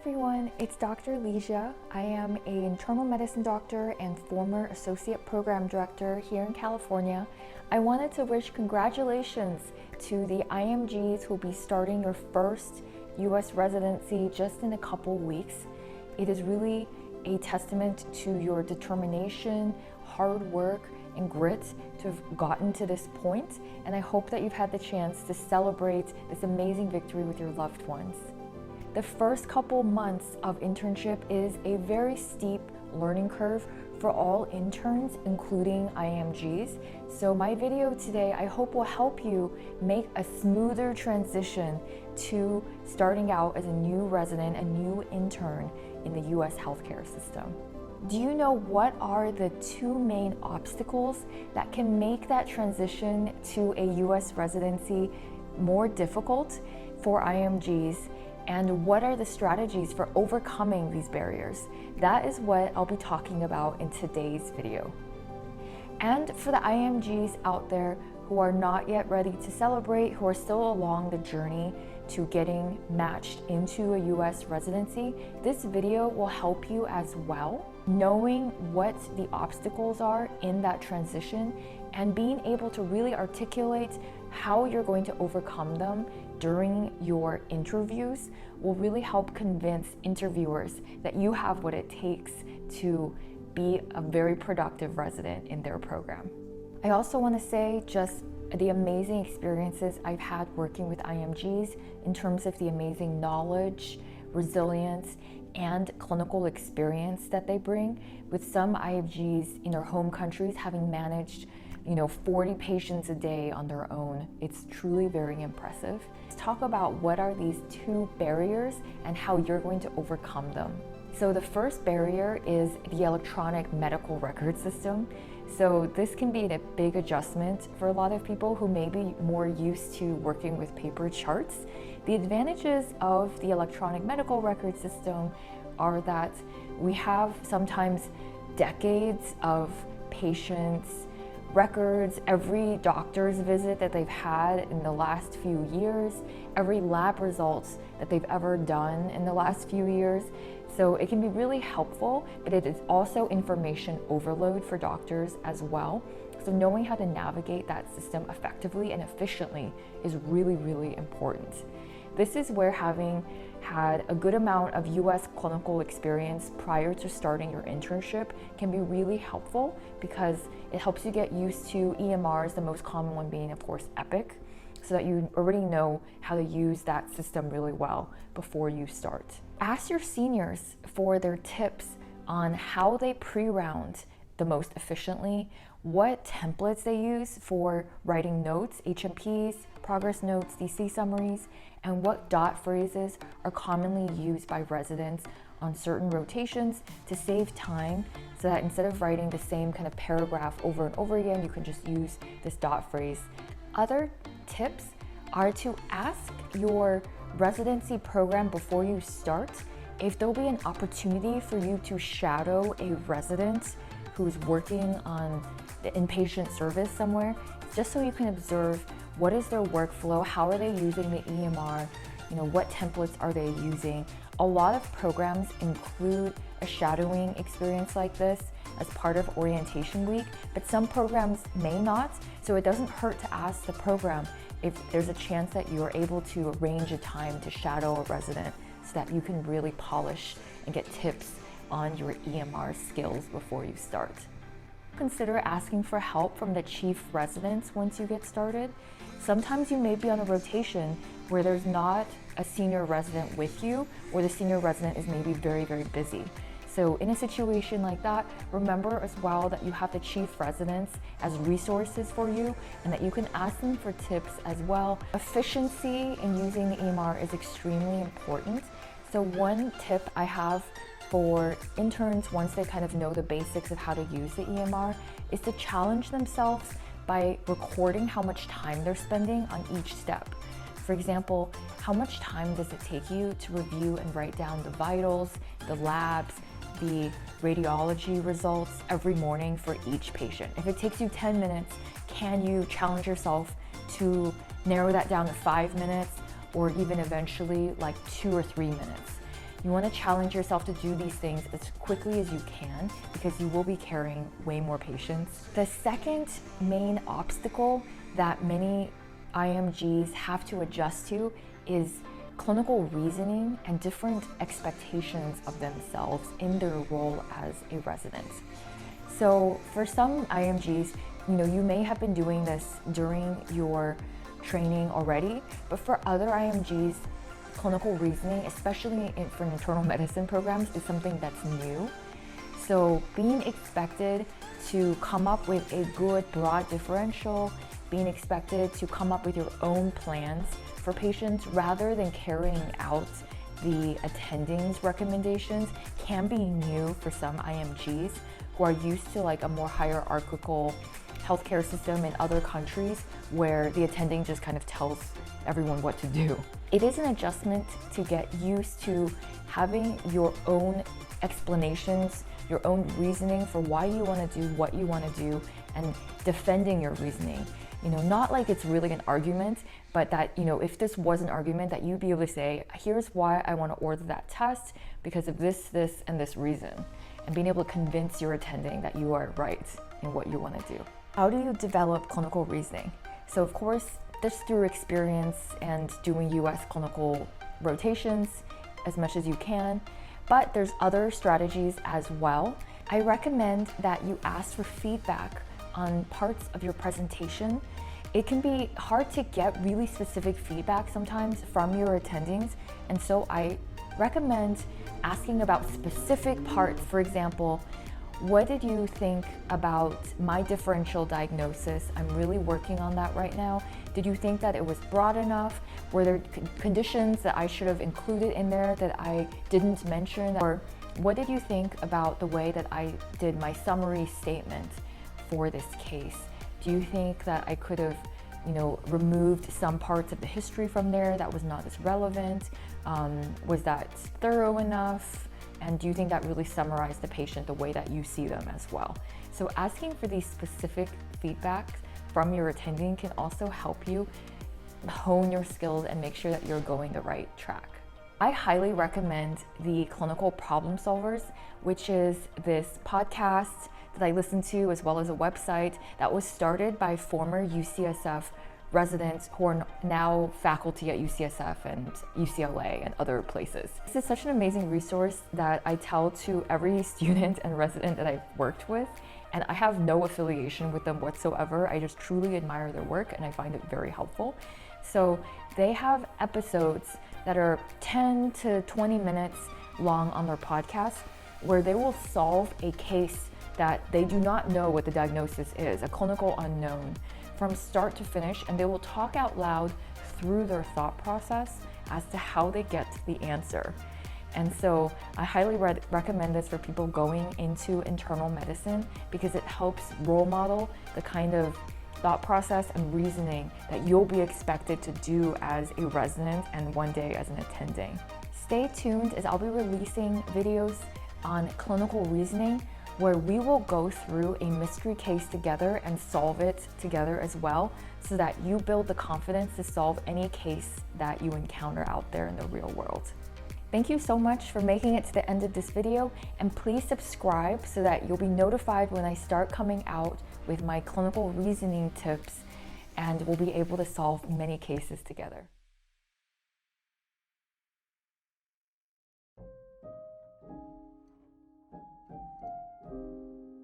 everyone, it's Dr. Leisha. I am an internal medicine doctor and former associate program director here in California. I wanted to wish congratulations to the IMGs who will be starting your first US residency just in a couple weeks. It is really a testament to your determination, hard work, and grit to have gotten to this point, and I hope that you've had the chance to celebrate this amazing victory with your loved ones. The first couple months of internship is a very steep learning curve for all interns, including IMGs. So my video today, I hope will help you make a smoother transition to starting out as a new resident, a new intern in the US healthcare system. Do you know what are the two main obstacles that can make that transition to a US residency more difficult for IMGs? And what are the strategies for overcoming these barriers? That is what I'll be talking about in today's video. And for the IMGs out there who are not yet ready to celebrate, who are still along the journey to getting matched into a US residency, this video will help you as well, knowing what the obstacles are in that transition and being able to really articulate how you're going to overcome them during your interviews will really help convince interviewers that you have what it takes to be a very productive resident in their program. I also want to say just the amazing experiences I've had working with IMGs in terms of the amazing knowledge, resilience, and clinical experience that they bring, with some IMGs in their home countries having managed 40 patients a day on their own. It's truly very impressive. Let's talk about what are these two barriers and how you're going to overcome them. So the first barrier is the electronic medical record system. So this can be a big adjustment for a lot of people who may be more used to working with paper charts. The advantages of the electronic medical record system are that we have sometimes decades of patients' records, every doctor's visit that they've had in the last few years, every lab results that they've ever done in the last few years. So it can be really helpful, but it is also information overload for doctors as well. So knowing how to navigate that system effectively and efficiently is really, really important. This is where having had a good amount of US clinical experience prior to starting your internship can be really helpful, because it helps you get used to EMRs, the most common one being, of course, Epic, so that you already know how to use that system really well before you start. Ask your seniors for their tips on how they pre-round the most efficiently, what templates they use for writing notes, HMPs, progress notes, DC summaries, and what dot phrases are commonly used by residents on certain rotations to save time, so that instead of writing the same kind of paragraph over and over again, you can just use this dot phrase. Other tips are to ask your residency program before you start if there'll be an opportunity for you to shadow a resident who's working on the inpatient service somewhere, just so you can observe what is their workflow, how are they using the EMR, what templates are they using. A lot of programs include a shadowing experience like this as part of orientation week, but some programs may not, so it doesn't hurt to ask the program if there's a chance that you are able to arrange a time to shadow a resident so that you can really polish and get tips on your EMR skills before you start. Consider asking for help from the chief residents once you get started. Sometimes you may be on a rotation where there's not a senior resident with you, or the senior resident is maybe very, very busy. So in a situation like that, remember as well that you have the chief residents as resources for you, and that you can ask them for tips as well. Efficiency in using the EMR is extremely important. So one tip I have for interns, once they kind of know the basics of how to use the EMR, is to challenge themselves by recording how much time they're spending on each step. For example, how much time does it take you to review and write down the vitals, the labs, the radiology results every morning for each patient? If it takes you 10 minutes, can you challenge yourself to narrow that down to 5 minutes, or even eventually like 2 or 3 minutes? You want to challenge yourself to do these things as quickly as you can because you will be carrying way more patients. The second main obstacle that many IMGs have to adjust to is clinical reasoning and different expectations of themselves in their role as a resident. So for some IMGs, you may have been doing this during your training already, but for other IMGs, clinical reasoning, especially for internal medicine programs, is something that's new. So being expected to come up with a good broad differential, being expected to come up with your own plans for patients rather than carrying out the attending's recommendations can be new for some IMGs who are used to like a more hierarchical healthcare system in other countries where the attending just kind of tells everyone what to do. It is an adjustment to get used to having your own explanations, your own reasoning for why you want to do what you want to do and defending your reasoning. Not like it's really an argument, but that, if this was an argument, that you'd be able to say, here's why I want to order that test because of this, and this reason, and being able to convince your attending that you are right in what you want to do. How do you develop clinical reasoning? So of course, this through experience and doing US clinical rotations as much as you can, but there's other strategies as well. I recommend that you ask for feedback on parts of your presentation. It can be hard to get really specific feedback sometimes from your attendings, and so I recommend asking about specific parts. For example, what did you think about my differential diagnosis? I'm really working on that right now. Did you think that it was broad enough? Were there conditions that I should have included in there that I didn't mention? Or what did you think about the way that I did my summary statement for this case? Do you think that I could have, removed some parts of the history from there that was not as relevant? Was that thorough enough? And do you think that really summarized the patient the way that you see them as well? So asking for these specific feedbacks from your attending can also help you hone your skills and make sure that you're going the right track. I highly recommend the Clinical Problem Solvers, which is this podcast that I listen to, as well as a website that was started by former UCSF residents who are now faculty at UCSF and UCLA and other places. This is such an amazing resource that I tell to every student and resident that I've worked with, and I have no affiliation with them whatsoever. I just truly admire their work and I find it very helpful. So they have episodes that are 10 to 20 minutes long on their podcast where they will solve a case that they do not know what the diagnosis is, a clinical unknown, from start to finish, and they will talk out loud through their thought process as to how they get to the answer. And so I highly recommend this for people going into internal medicine because it helps role model the kind of thought process and reasoning that you'll be expected to do as a resident and one day as an attending. Stay tuned as I'll be releasing videos on clinical reasoning where we will go through a mystery case together and solve it together as well, so that you build the confidence to solve any case that you encounter out there in the real world. Thank you so much for making it to the end of this video, and please subscribe so that you'll be notified when I start coming out with my clinical reasoning tips, and we'll be able to solve many cases together.